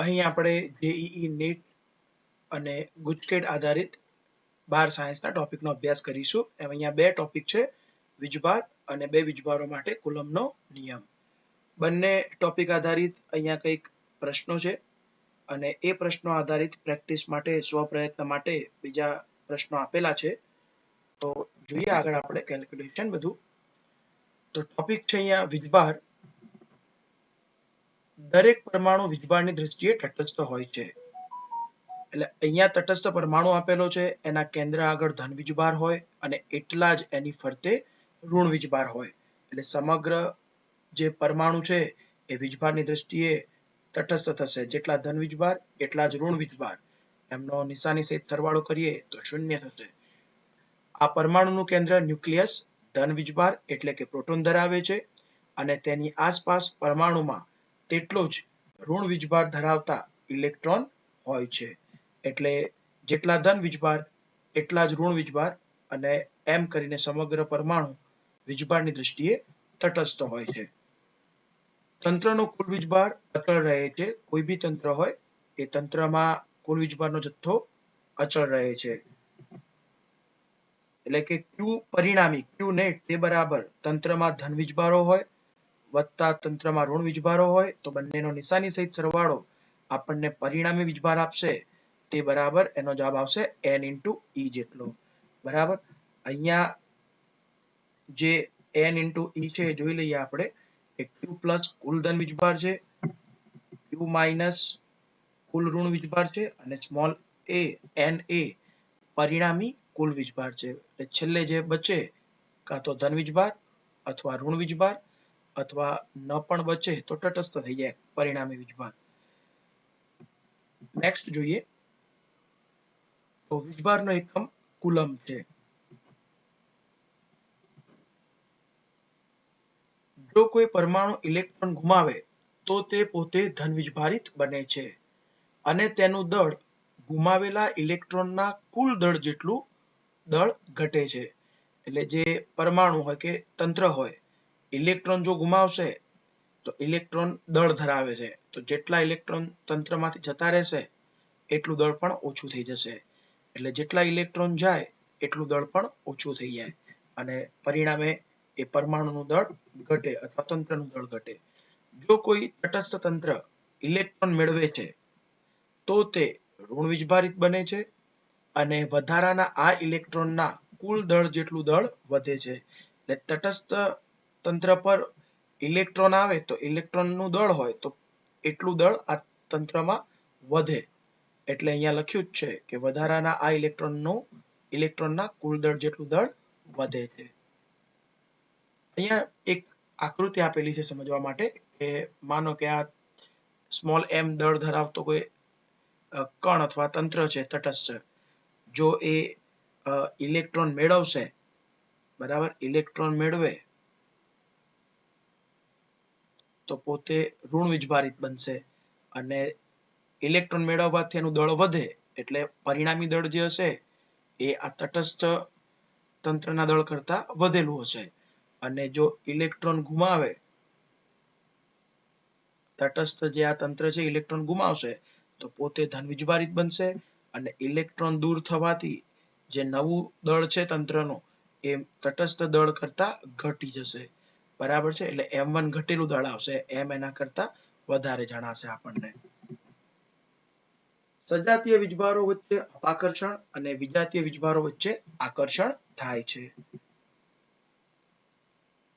અહીં આપણે JEE NEET અને ગુજકેટ આધારિત 12 સાયન્સના ટોપિકનો અભ્યાસ કરીશું. અહીંયા બે ટોપિક છે, વીજભાર અને બે વીજભારો માટે કુલમ્બનો નિયમ. બંને ટોપિક આધારિત અહીંયા કંઈક પ્રશ્નો છે અને એ પ્રશ્નો આધારિત પ્રેક્ટિસ માટે સ્વપ્રયત્ન માટે બીજા પ્રશ્નો આપેલા છે. તો જોઈએ આગળ આપણે કેલ્ક્યુલેશન બધું. તો ટોપિક છે અહીંયા વીજભાર. દરેક પરમાણુ વીજભારની દ્રષ્ટિએ તટસ્થ હોય છે. એટલે અહીંયા તટસ્થ પરમાણુ આપેલો છે, એના કેન્દ્ર આગળ ધન વીજભાર હોય અને એટલા જ એની ફરતે ઋણ વીજભાર હોય. એટલે સમગ્ર જે પરમાણુ છે એ વીજભારની દ્રષ્ટિએ તટસ્થ થશે. જેટલા ધન વીજભાર એટલા જ ઋણ વીજભાર. એમનો નિશાની સહિત સરવાળો કરીએ તો 0 થશે. આ પરમાણુનું કેન્દ્ર ન્યુક્લિયસ ધન વીજભાર એટલે કે પ્રોટોન ધરાવે છે અને તેની આસપાસ પરમાણુમાં તેટલો જ ઋણ વીજભાર ધરાવતા ઇલેક્ટ્રોન હોય છે. એટલે જેટલા ધન વીજભાર એટલા જ ઋણ વીજભાર અને એમ કરીને સમગ્ર પરમાણુ વીજભારની દ્રષ્ટિએ તટસ્થ હોય છે. તંત્રનો કુલ વીજભાર અચળ રહે છે. કોઈ બી તંત્ર હોય એ તંત્રમાં કુલ વીજભારનો જથ્થો અચળ રહે છે. એટલે કે ક્યુ પરિણામી ક્યુ નેટ તે બરાબર તંત્રમાં ધન વીજભારો હોય વત્તા તંત્રમાં ઋણ વીજભારો હોય તો બંનેનો નિશાની સહિત સરવાળો આપણને પરિણામી વીજભાર આપશે. તે બરાબર એનો જવાબ આવશે n × E જેટલો. બરાબર. અહીંયા જે n × E છે એ જોઈ લઈએ આપણે. Q પ્લસ કુલ ધન વીજભાર છે, Q માઇનસ કુલ ઋણ વીજભાર છે અને સ્મોલ a Na પરિણામી કુલ વીજભાર છે. છેલ્લે જે બચે કાં તો ધન વીજભાર અથવા ઋણ વીજભાર અથવા ન પણ બચે તો તટસ્થ થઈ જાય પરિણામી વીજભાર. નેક્સ્ટ જોઈએ તો વીજભારનો એકમ કુલમ્બ છે. જો કોઈ પરમાણુ ઇલેક્ટ્રોન ગુમાવે તો તે પોતે ધન વીજભારિત બને છે અને તેનું દળ ગુમાવેલા ઇલેક્ટ્રોનના કુલ દળ જેટલું દળ ઘટે છે. એટલે જે પરમાણુ હોય કે તંત્ર હોય, ઇલેક્ટ્રોન જો ગુમાવશે તો ઇલેક્ટ્રોન દળ ધરાવે છે. તો જેટલા ઇલેક્ટ્રોન તંત્રમાંથી જતા રહેશે એટલું દળ પણ ઓછું થઈ જશે. એટલે જેટલા ઇલેક્ટ્રોન જાય એટલું દળ પણ ઓછું થઈ જાય અને પરિણામે એ પરમાણુનું દળ ઘટે અથવા તંત્રનું દળ ઘટે. જો કોઈ તટસ્થ તંત્ર ઇલેક્ટ્રોન મેળવે છે તો તે ઋણ વીજભારિત બને છે અને વધારાના આ ઇલેક્ટ્રોનના કુલ દળ જેટલું દળ વધે છે. એટલે તટસ્થ તંત્ર પર ઇલેક્ટ્રોન આવે તો ઇલેક્ટ્રોનનું દળ હોય તો એટલું દળ આ તંત્રમાં વધે. એટલે અહીંયા લખ્યું જ છે કે વધારાના આ ઇલેક્ટ્રોનના કુલ દળ જેટલું દળ વધે છે. અહીંયા એક આકૃતિ આપેલી છે સમજવા માટે કે માનો કે આ સ્મોલ m દળ ધરાવતો કોઈ કણ અથવા તંત્ર છે તટસ્થ. જો એ ઇલેક્ટ્રોન મેળવશે, બરાબર, ઇલેક્ટ્રોન મેળવે તો પોતે ઋણ વીજભારિત બનશે અને ઇલેક્ટ્રોન મેળવવાથી એનું દળ વધે એટલે પરિણામી દળ જે હશે એ આ તટસ્થ તંત્રના દળ કરતા વધેલું હશે. અને જો ઇલેક્ટ્રોન ગુમાવે, તટસ્થ જે આ તંત્ર છે ઇલેક્ટ્રોન ગુમાવશે તો પોતે ધન વીજભારિત બનશે અને ઇલેક્ટ્રોન દૂર થવાથી જે નવું દળ છે તંત્રનું એ તટસ્થ દળ કરતા ઘટી જશે. બરાબર છે. એટલે m1 ઘટેલું દળ આવશે, m એના કરતા વધારે જણાશે આપણને. સજાતીય વીજભારો વચ્ચે અપાકર્ષણ અને વિજાતીય વીજભારો વચ્ચે આકર્ષણ થાય છે.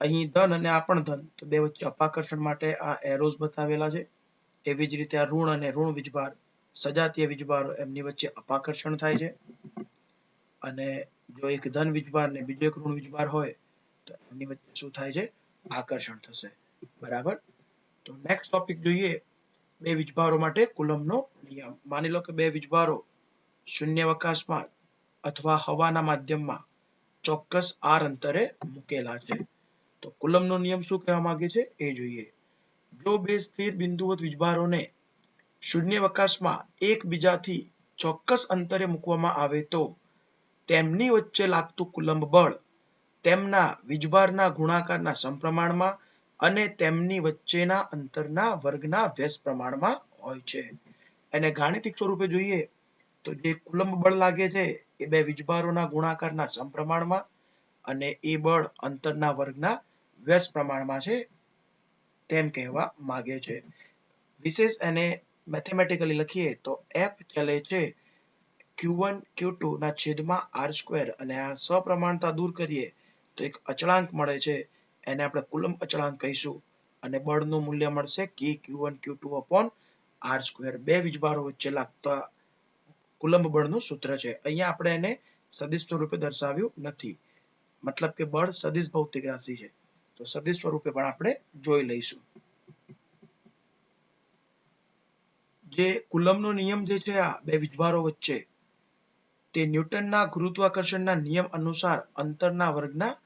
અહીં ધન અને આપણ ધન તો બે વચ્ચે અપાકર્ષણ માટે આ એરોઝ બતાવેલા છે. એવી જ રીતે આ ઋણ અને ઋણ વીજભાર, સજાતીય વીજભારો એમની વચ્ચે અપાકર્ષણ થાય છે. અને જો એક ધન વીજભાર ને બીજો એક ઋણ વીજભાર હોય તો એમની વચ્ચે શું થાય છે? આકર્ષણ થશે. બરાબર. તો નેક્સ્ટ ટોપિક જોઈએ બે વીજભારો માટે કુલમ્બનો નિયમ. માની લો કે બે વીજભારો શૂન્યાવકાશમાં અથવા હવાના માધ્યમમાં ચોક્કસ r અંતરે મૂકેલા છે. તો કુલમ્બનો નિયમ શું કહેવા માંગે છે એ જોઈએ. જો બે સ્થિર બિંદુવત વીજભારોને શૂન્યાવકાશમાં એકબીજાથી ચોક્કસ અંતરે મૂકવામાં આવે તો તેમની વચ્ચે લાગતું કુલમ્બ બળ તેમના વીજભારના ગુણાકારના સમપ્રમાણમાં અને તેમની વચ્ચેના અંતરના વર્ગના વ્યસ્ત પ્રમાણમાં હોય છે. એને ગાણિતિક સ્વરૂપે જોઈએ તો જે કુલંબ બળ લાગે છે એ બે વીજભારોના ગુણાકારના સમપ્રમાણમાં અને એ બળ અંતરના વર્ગના વ્યસ્ત પ્રમાણમાં છે તેમ કહેવા માંગે છે. વિશેષ એને મેથેમેટિકલી લખીએ તો F ચલે છે Q1 Q2 ના છેદમાં R² અને આ સપ્રમાણતા દૂર કરીએ તો એક અચળાંક મળે છે એને આપણે કુલંબ અચળાંક કહીશું અને બળનું મૂલ્ય મળશે K Q1 Q2 upon R². બે વીજભારો વચ્ચે લાગતા કુલંબ બળનું સૂત્ર છે. અહીંયા આપણે એને સદિશ સ્વરૂપે દર્શાવ્યું નથી, મતલબ કે બળ સદિશ ભૌતિક રાશિ છે તો સદિશ સ્વરૂપે પણ આપણે જોઈ લઈશું. જે કુલંબનો નિયમ જે છે આ બે વીજભારો વચ્ચે તે ન્યૂટનના ગુરુત્વાકર્ષણના નિયમ અનુસાર અંતરના વર્ગના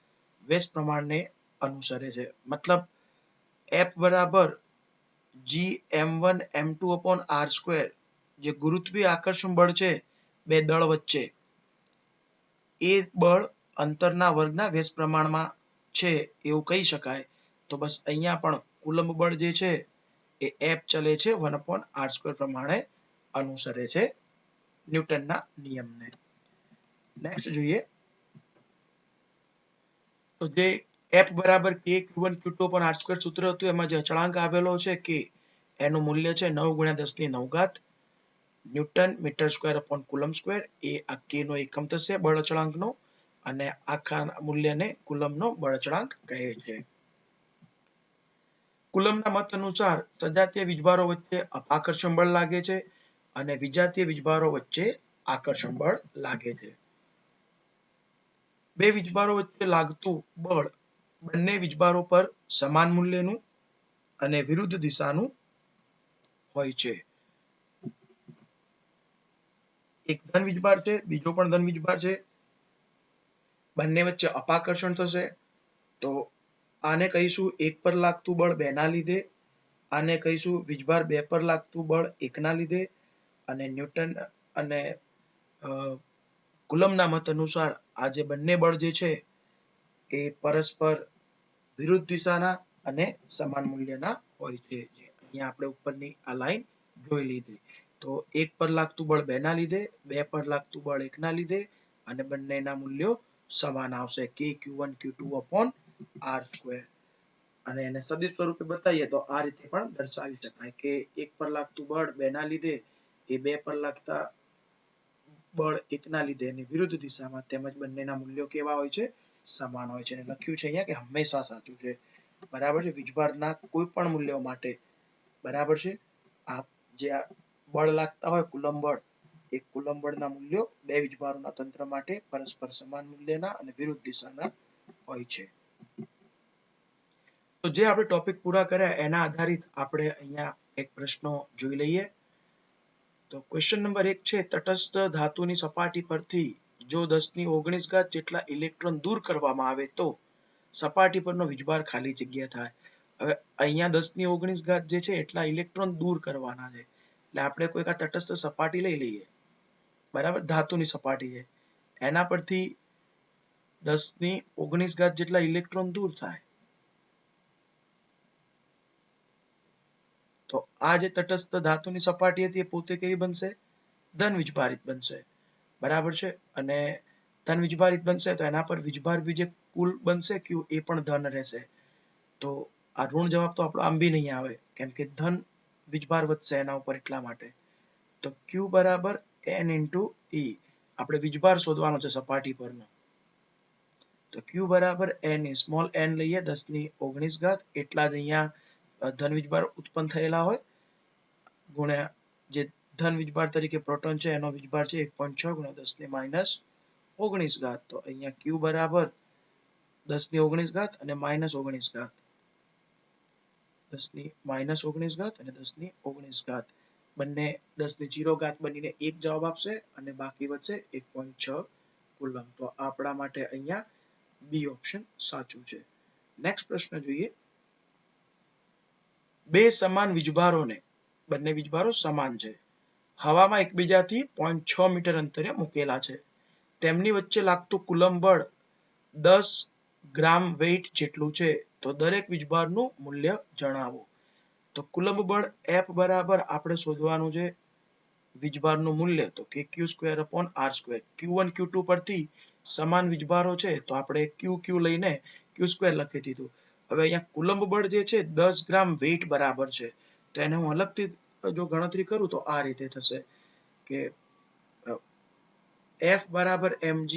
વ્યસ્ત પ્રમાણને અનુસરે છે. મતલબ F બરાબર Gm1 m2 upon R² જે ગુરુત્વીય આકર્ષણ બળ છે બે દળ વચ્ચે એ બળ અંતરના વર્ગના વ્યસ્ત પ્રમાણમાં છે એવું કહી શકાય. તો બસ અહીંયા પણ કુલંબ બળ જે છે એ F ચલે છે 1/r² પ્રમાણે અનુસરે છે ન્યૂટનના નિયમને. નેક્સ્ટ જોઈએ તો જે F બરાબર K Q1 Q2 upon R² સૂત્ર હતું એમાં જે અચળાંક આવેલો છે કે એનું મૂલ્ય છે 9 × 10⁹ newton metre square upon coulomb square. એ આ K નો એકમ થશે બળ અચળાંકનો અને આખા મૂલ્યને કુલંબનો બળ અચળાંક કહે છે. કુલંબના મત અનુસાર સજાતીય વીજભારો વચ્ચે અપાકર્ષણ બળ લાગે છે અને વિજાતીય વીજભારો વચ્ચે આકર્ષણ બળ લાગે છે. બે વીજભારો વચ્ચે લાગતું બળ બંને વીજભારો પર સમાન મૂલ્યનું અને વિરુદ્ધ દિશાનું હોય છે. એક ધન વીજભાર છે બીજો પણ ધન વીજભાર છે, બંને વચ્ચે અપાકર્ષણ થશે તો આને કહીશું એક પર લાગતું બળ બે ના લીધે, આને કહીશું વીજભાર બે પર લાગતું બળ એક ના લીધે અને ન્યૂટન અને કુલંબના મત અનુસાર આ જે બંને બળ જે છે એ પરસ્પર વિરુદ્ધ દિશાના અને સમાન મૂલ્યના હોય છે. અહીંયા આપણે ઉપરની આ લાઈન જોઈ લીધી. તો એક પર લાગતું બળ બે ના લીધે, બે પર લાગતું બળ એક ના લીધે અને બંનેના મૂલ્યો સમાન આવશે K Q1 Q2 upon R². અને એને સદિશ સ્વરૂપે બતાવીએ તો આ રીતે પણ દર્શાવી શકાય કે એક પર લાગતું બળ બે ના લીધે એ બે પર લાગતા બળ એક ના લીધે એની વિરુદ્ધ દિશામાં તેમજ બંનેના મૂલ્યો કેવા હોય છે સમાન હોય છે. અને લખ્યું છે અહીંયા કે હંમેશા સાચું છે. બરાબર છે. વીજભારના કોઈ પણ મૂલ્યો માટે બરાબર છે આ જે બળ લાગતા હોય કુલંબ બળ એ કુલંબ બળના મૂલ્યો બે વીજભારોના તંત્ર માટે પરસ્પર સમાન મૂલ્યના અને વિરુદ્ધ દિશાના હોય છે. તો જે આપણે ટોપિક પૂરા કર્યા એના આધારિત આપણે અહીંયા એક પ્રશ્નો જોઈ લઈએ. તો ક્વેશ્ચન નંબર 1 છે તટસ્થ ધાતુની સપાટી પરથી જો 10⁹ જેટલા ઇલેક્ટ્રોન દૂર કરવામાં આવે તો સપાટી પરનો વીજભાર ખાલી જગ્યા થાય. હવે અહીંયા 10⁹ જે છે એટલા ઇલેક્ટ્રોન દૂર કરવાના છે એટલે આપણે કોઈક આ તટસ્થ સપાટી લઈ લઈએ. બરાબર, ધાતુની સપાટી છે એના પરથી 10⁹ જેટલા ઇલેક્ટ્રોન દૂર થાય તો આ જે તટસ્થ ધાતુની સપાટી હતી એ પોતે કેવી બનશે ધન વીજભારિત બનશે. બરાબર છે. અને ધન વીજભારિત બનશે તો એના પર વીજભાર બી જે કુલ બનશે Q એ પણ ધન રહેશે. તો આ ઋણ જવાબ તો આપણો આમ બી નહીં આવે કેમ કે ધન વીજભાર વધશે એના ઉપર એટલા માટે. તો Q બરાબર N × E આપણે વીજભાર શોધવાનો છે સપાટી પરનો. તો Q બરાબર N સ્મોલ n લઈએ 10⁹ એટલા જ અહીંયા ધન વીજભાર ઉત્પન્ન થયેલા હોય ગુણ્યા જે ધન વીજભાર તરીકે પ્રોટોન છે એનો વીજભાર છે 1.6 × 10⁻⁹ તો અહીંયા Q બરાબર 10⁻⁹ અને -19 10⁻⁹ અને 10⁻⁹ બંને 10⁻⁴ બનીને એક જવાબ આપશે અને બાકી વધશે 1.6 કુલંબ. તો આપણા માટે અહીંયા બી ઓપ્શન સાચું છે. નેક્સ્ટ પ્રશ્ન જોઈએ. બે સમાન વીજભારોને બંને વીજભારો સમાન છે હવામાં એકબીજાથી 0.6 મીટર અંતરે મૂકેલા છે તેમની વચ્ચે લાગતું કુલંબ બળ 10 ગ્રામ વેઇટ જેટલું છે તો દરેક વીજભારનું મૂલ્ય જણાવો. તો કુલંબ બળ F બરાબર આપણે શોધવાનું છે વીજભારનું મૂલ્ય તો કે q²/r². q1 q2 પરથી સમાન વીજભારો છે તો આપણે q લઈને q² લખી દીધું. હવે અહીંયા કુલંબ બળ જે છે 10 ગ્રામ વેઇટ બરાબર છે, તો એને હું અલગથી જો ગણતરી કરું તો આ રીતે થશે કે F બરાબર mg.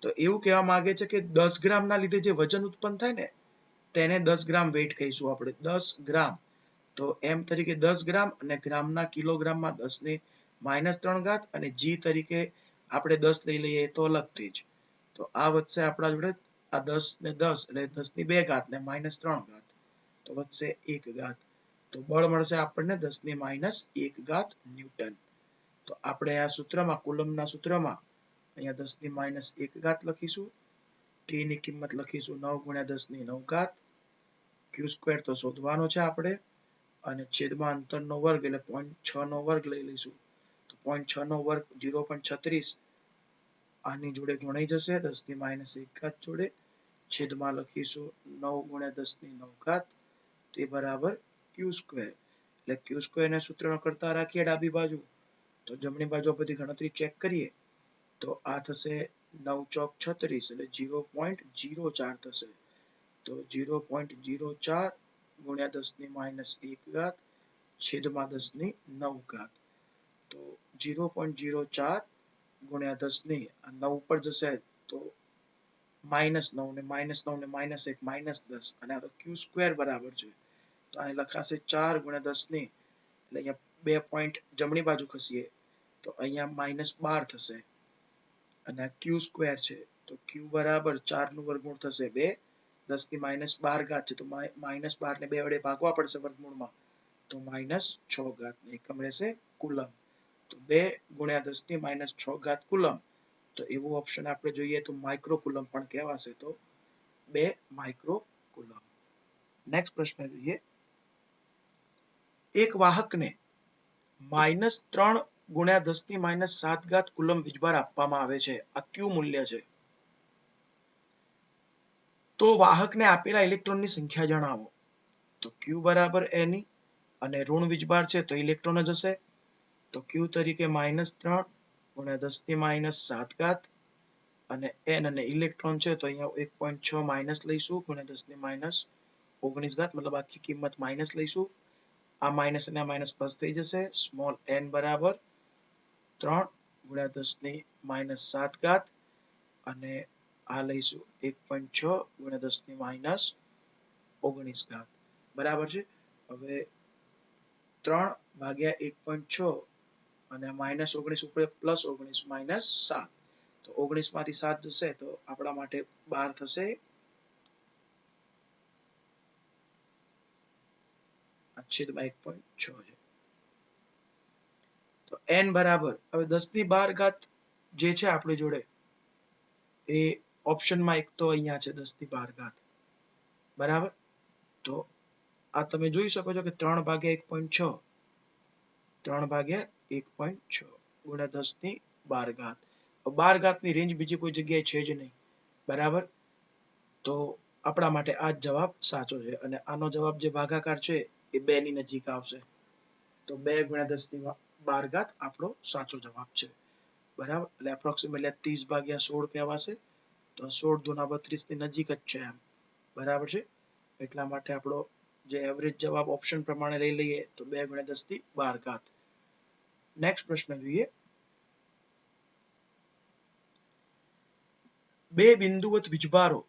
તો એવું કહેવા માંગે છે કે 10 ગ્રામ ના લીધે જે વજન ઉત્પન્ન થાય ને તેને 10 ગ્રામ વેઇટ કહીશું આપણે. 10 ગ્રામ તો m તરીકે 10 ગ્રામ અને ગ્રામના કિલોગ્રામમાં 10⁻³ અને g તરીકે આપણે 10 લઈ લઈએ તો અલગથી જ. તો આ વધશે આપણા જોડે આ 10 ને 10 એટલે 10⁻² ને -3 તો વધશે 1 તો બળ મળશે આપણને 10⁻1 ન્યૂટન. તો આપણે આ સૂત્રમાં કુલમ્બના સૂત્રમાં અહીંયા 10⁻1 લખીશું. k ની કિંમત લખીશું 9 × 10⁹ q² તો શોધવાનો છે આપણે અને છેદમાં અંતરનો વર્ગ એટલે 0.6 નો વર્ગ લઈ લઈશું. તો 0.6 નો વર્ગ 0.36 આની જોડે ગુણાઈ જશે 10⁻1 જોડે. છેદમાં લખીશું 9 × 10⁹ તે બરાબર q². એટલે q² ને સૂત્રમાં કરતા રાખીએ ડાબી બાજુ તો જમણી બાજુ બધી ગણતરી ચેક કરીએ તો આ થશે 9 ચોક 36 એટલે 0.04 થશે. તો 0.04 × 10⁻1 છેદમાં 10⁹ તો 0.04 × 10⁹ ઉપર જશે તો -9 ને -9 ને -1 -10 અને આ તો q² બરાબર છે તો આને લખાશે 4 × 10 એટલે અહીંયા 2 પોઈન્ટ જમણી બાજુ ખસીએ તો અહીંયા -12 થશે અને આ q² છે તો q બરાબર 4 નું વર્ગમૂળ થશે 2, 10⁻12 છે તો -12 ને 2 વડે ભાગવા પડશે વર્ગમૂળમાં તો -6 એકમ રહેશે કુલમ. તો 2 × 10⁻6 કુલમ. તો એવું ઓપ્શન આપણે જોઈએ તો માઇક્રો કુલમ પણ કહેવાશે તો 2 માઇક્રો કુલમ. નેક્સ્ટ પ્રશ્ન જોઈએ. એક વાહકને -3 × 10⁻7 કુલમ વીજભાર આપવામાં આવે છે. આ q મૂલ્ય છે. તો વાહકને આપેલા ઇલેક્ટ્રોનની સંખ્યા જણાવો. તો q બરાબર ne અને ઋણ વીજભાર છે તો ઇલેક્ટ્રોન જ હશે. તો q તરીકે -3 × 10⁻7 અને n અને ઇલેક્ટ્રોન છે તો અહીંયા 1.6 માઇનસ લઈશું × 10⁻19 મતલબ આખી કિંમત માઇનસ લઈશું. આ માઇનસ અને આ માઇનસ પ્લસ થઈ જશે. સ્મોલ n બરાબર 3 × 10⁻7 અને આ લઈશું 1.6 × 10⁻19 બરાબર છે. હવે 3/1.6 અને -19 ઉપર +19 -7 તો 19 માંથી 7 જશે તો આપણા માટે 12 થશે. છેદમાં 1.6 છે. તો n બરાબર હવે 10⁻12 જે છે આપણી જોડે એ ઓપ્શનમાં એક તો અહીંયા છે 10⁻12 બરાબર. તો આ તમે જોઈ શકો છો કે 3/1.6 3/1.6 × 10⁻12 12 ની રેન્જ બીજી કોઈ જગ્યાએ છે જ નહીં બરાબર. તો આપણા માટે આ જ જવાબ સાચો છે અને આનો જવાબ જે ભાગાકાર છે એ 2 ની નજીક આવશે. તો 2 × 10⁻12 આપણો સાચો જવાબ છે બરાબર. એટલે એપ્રોક્સિમેટલી 30/16 કહેવાશે. તો 16 × 32 ની નજીક જ છે એમ બરાબર છે. એટલા માટે આપણો જે એવરેજ જવાબ ઓપ્શન પ્રમાણે લઈ લઈએ તો 2 × 10⁻12. નેક્સ્ટ પ્રશ્ન જોઈએ. બે બિંદુવત વીજભારો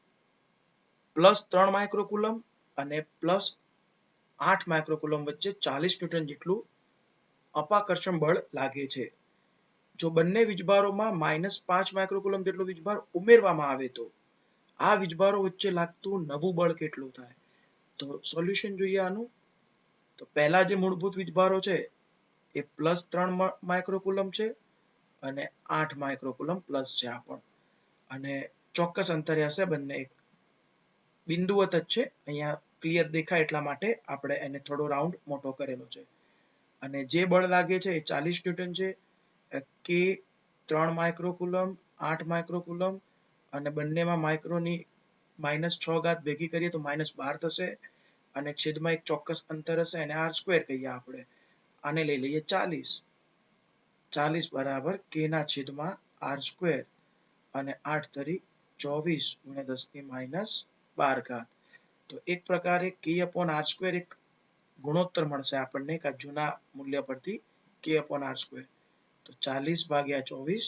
+3 માઇક્રોકુલમ અને +8 માઇક્રોકુલમ વચ્ચે 40 ન્યૂટન જેટલું અપાકર્ષણ બળ લાગે છે. જો બંને વીજભારોમાં -5 માઇક્રોકુલમ જેટલો વીજભાર ઉમેરવામાં આવે તો આ વીજભારો વચ્ચે લાગતું નવું બળ કેટલું થાય. તો સોલ્યુશન જોઈએ આનું. તો પહેલા જે મૂળભૂત વીજભારો છે એ +3 માઇક્રોકુલમ છે અને 8 માઇક્રોકુલમ પ્લસ છે આ પણ અને ચોક્કસ અંતરે હશે બંને બિંદુવત જ છે. અહીંયા ક્લિયર દેખાય એટલા માટે આપણે એને થોડો રાઉન્ડ મોટો કરેલો છે. અને જે બળ લાગે છે એ 40 ન્યૂટન છે. કે 3 માઇક્રોકુલમ 8 માઇક્રોકુલમ અને બંનેમાં માઇક્રોની -6 ભેગી કરીએ તો -12 થશે અને છેદમાં એક ચોક્કસ અંતર હશે અને r² કહીએ આપણે. આને લઈ લઈએ 40 40 બરાબર k ના છેદમાં r સ્ક્વેર અને 8 તરી 24 ગુણ્યા 10 ની માઇનસ 12 ઘાત. તો એક પ્રકારે k upon r સ્ક્વેર એક ગુણોત્તર મળશે આપણને કે જૂના મૂલ્ય પરથી k upon r સ્ક્વેર. તો 40 ભાગ્યા 24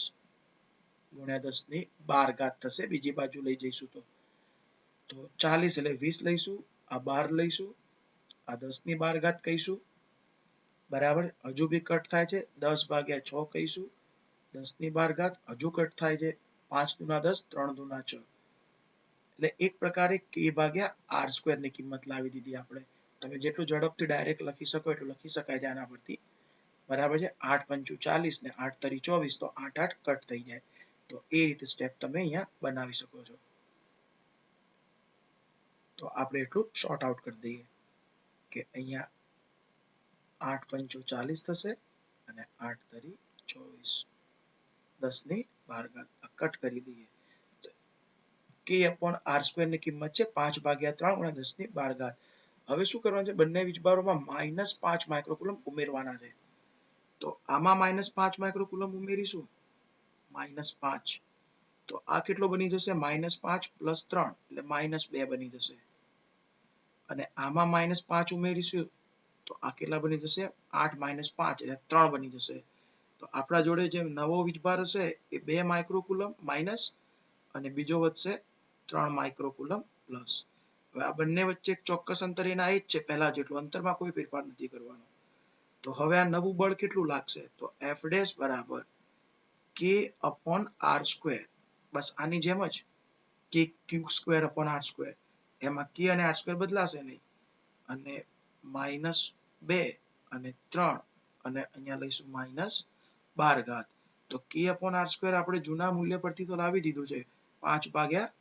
ગુણ્યા 10 ની 12 ઘાત થશે બીજી બાજુ લઈ જઈશું તો 40 એટલે 20 લઈશું, આ 12 લઈશું, આ 10 ની 12 ઘાત કહીશું બરાબર. હજુ બી કટ થાય છે 10 ભાગ્યા 6 કહીશું, 10 ની 12 ઘાત હજુ કટ થાય છે 5 દુના 10 3 દુના 6. એટલે એક પ્રકારે k ભાગ્યા r સ્ક્વેર ની કિંમત લાવી દીધી આપણે. તમે જેટલું ઝડપથી ડાયરેક્ટ લખી શકો એટલું લખી શકાય છે આના પરથી બરાબર છે. 8 પંચું 40 ને 8 તરી 24 તો 8 8 કટ થઈ જાય. તો એ રીતે સ્ટેપ તમે અહીંયા બનાવી શકો છો. તો આપણે એટલું શોર્ટ આઉટ કરી દઈએ કે અહીંયા 8 પંચું 40 થશે અને 8 તરી 24 10 ની 12 ઘાત કટ કરી દઈએ. k upon r સ્ક્વેર ની કિંમત છે 5 ભાગ્યા 3 ગુણ્યા 10 ની 12 ઘાત. હવે શું કરવાનું છે બંને વીજભારોમાં -5 માઇક્રોકુલમ ઉમેરવાના છે. તો આમાં -5 માઇક્રોકુલમ ઉમેરીશું -5 તો આ કેટલો બની જશે -5 પ્લસ 3 એટલે -2 બની જશે. અને આમાં -5 ઉમેરીશું તો આ કેટલા બની જશે 8 5 એટલે 3 બની જશે. તો આપણા જોડે જે નવો વીજભાર હશે એ 2 માઇક્રોકુલમ માઇનસ અને બીજો વધશે 3 માઇક્રોકુલમ પ્લસ. હવે આ બંને વચ્ચે એક ચોક્કસ અંતર એના એ જ છે પહેલા જેટલું અંતરમાં કોઈ ફેરફાર નથી કરવાનો. તો હવે આ નવું બળ કેટલું લાગશે તો F ડેશ બરાબર k upon r સ્ક્વેર. બસ આની જેમ જ k Q square upon r square. એમાં k અને r સ્ક્વેર બદલાશે નહીં અને -2 અને 3 અને અહીંયા લઈશું -12 ઘાત. તો k upon r સ્ક્વેર આપણે જૂના મૂલ્ય પરથી તો લાવી દીધું છે 5 ભાગ્યા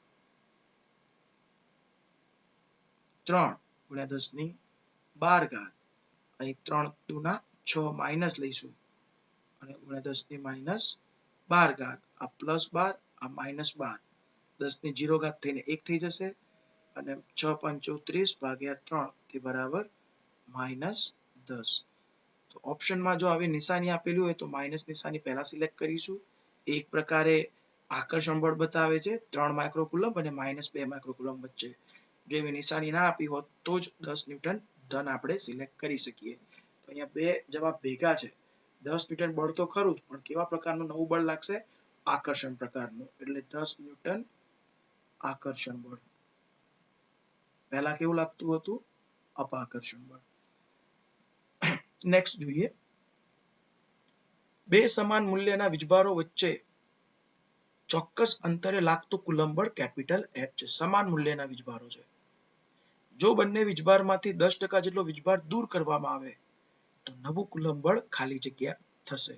3 ગુણ્યા 10 ની 12 ઘાત. અહીં 3 દુના 6 માઇનસ લઈશું અને ગુણ્યા 10 ની -12 ઘાત. આ +12 આ -12 10 ની 0 ઘાત થઈને 1 થઈ જશે અને 6 પંચો 30 ભાગ્યા 3 તે બરાબર -10. તો ઓપ્શનમાં જો આવી નિશાની આપેલી હોય તો માઇનસ નિશાની પહેલા સિલેક્ટ કરીશું. એક પ્રકારે આકર્ષણ બળ બતાવે છે 3 માઇક્રોકુલમ અને -2 માઇક્રોકુલમ વચ્ચે. જો એવી નિશાની ના આપી હોત તો જ 10 ન્યૂટન ધન આપણે સિલેક્ટ કરી શકીએ. તો અહીંયા બે જવાબ ભેગા છે. 10 ન્યૂટન બળ તો ખરું જ પણ કેવા પ્રકારનું નવું બળ લાગશે આકર્ષણ પ્રકારનું. એટલે 10 ન્યૂટન આકર્ષણ બળ. પહેલા કેવું લાગતું હતું અપાકર્ષણ બળ. નેક્સ્ટ જોઈએ બે સમાન મૂલ્યના વીજભારો વચ્ચે ચોક્કસ અંતરે લાગતું કુલંબ બળ કેપિટલ F છે. સમાન મૂલ્યના વીજભારો છે. જો બંને વીજભારમાંથી 10% જેટલો વીજભાર દૂર કરવામાં આવે તો નવું કુલંબ બળ ખાલી જગ્યા થશે.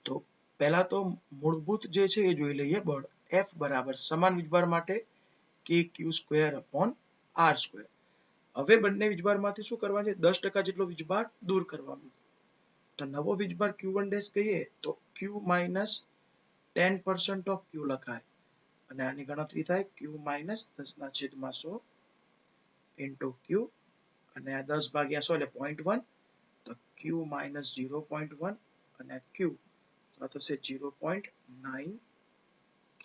તો પહેલા તો મૂળભૂત જે છે એ જોઈ લઈએ બળ F બરાબર સમાન વીજભાર માટે k q square upon r square. હવે બંને વીજભારમાંથી શું કરવા છે 10% જેટલો વીજભાર દૂર કરવાનો. તો નવો વીજભાર q1 ડેશ કહીએ તો q minus 10% of q લખાય અને આની ગણતરી થાય q minus 10 ના છેદમાં 100 into q અને આ 10 ભાગ્યા 100 એટલે 0.1 તો q minus 0.1 અને q તો થશે 0.9 q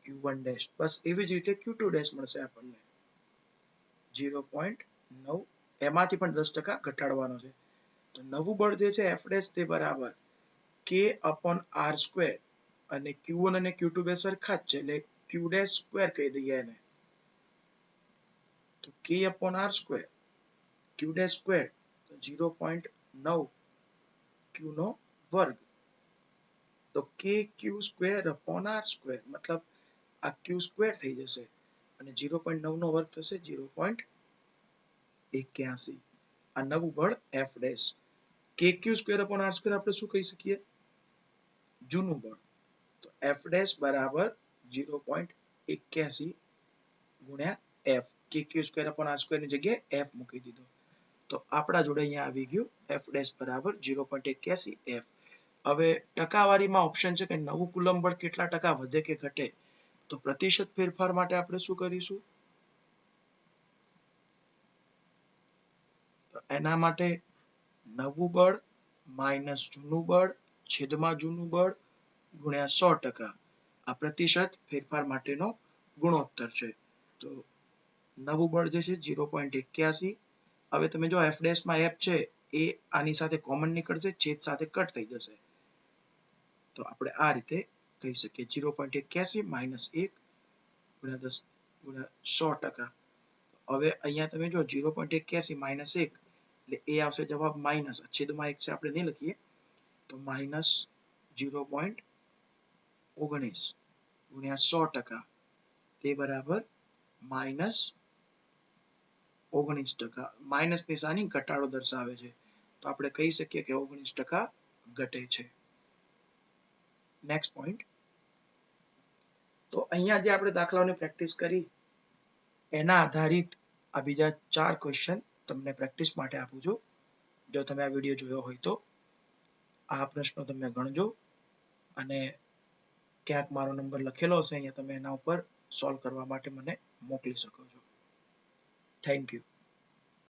q1 ડેશ. બસ એવી જ રીતે q2 ડેશ મળશે આપણને 0.9 એમાંથી પણ 10% ઘટાડવાનો છે. તો નવું બળ જે છે F ડેશ તે બરાબર k upon r સ્ક્વેર અને q1 અને q2 બે સરખા જ છે એટલે q ડેશ સ્ક્વેર કહી દઈએ એને. તો k upon r square q dash square 0.9 q નો વર્ગ. તો k q square upon r square મતલબ આ q સ્ક્વેર થઈ જશે અને 0.9 નો વર્ગ થશે 0.81. આ નવું બળ F dash. k q square upon r square આપણે શું કહી શકીએ જૂનું બળ. તો F ડેશ બરાબર 0.81 ગુણ્યા F. k q square upon r square ની જગ્યાએ F મૂકી દીધો. તો આપણા જોડે અહીંયા આવી ગયું F ડેશ બરાબર 0.81 F. હવે ટકાવારીમાં ઓપ્શન છે કે નવું કુલંબ બળ કેટલા ટકા વધે કે ઘટે. તો પ્રતિશત ફેરફાર માટે આપણે શું કરીશું તો એના માટે નવું બળ માઇનસ જૂનું બળ છેદમાં જૂનું બળ ગુણ્યા 100%. આ પ્રતિશત ફેરફાર માટેનો ગુણોત્તર છે. તો નવું બળ જે છે 0.81. હવે તમે જો f માં f છે એ આની સાથે કોમન નીકળશે, છેદ સાથે કટ થઈ જશે. તો આપણે આ રીતે કહી શકીએ 0.81 માઇનસ 1 ગુણ્યા 10 ગુણ્યા 100%. હવે અહીંયા તમે જો 0.81 માઇનસ 1 એટલે એ આવશે જવાબ માઇનસ, છેદમાં 1 છે આપણે નહીં લખીએ, તો માઇનસ 0.19 ગુણ્યા 100%, તે બરાબર માઇનસ 19%. માઇનસ નિશાની ઘટાડો દર્શાવે છે, તો આપણે કહી શકીએ કે 19% ઘટે છે. Next point. તો અહીંયા જે આપણે દાખલાઓની પ્રેક્ટિસ કરી એના આધારિત આ બીજા 4 ક્વેશ્ચન તમને પ્રેક્ટિસ માટે આપું છું. જો તમે આ વિડીયો જોયો હોય તો આ પ્રશ્નો તમે ગણજો અને ક્યાંક મારો નંબર લખેલો હશે અહીંયા, તમે એના ઉપર સોલ્વ કરવા માટે મને મોકલી શકો છો. Thank you.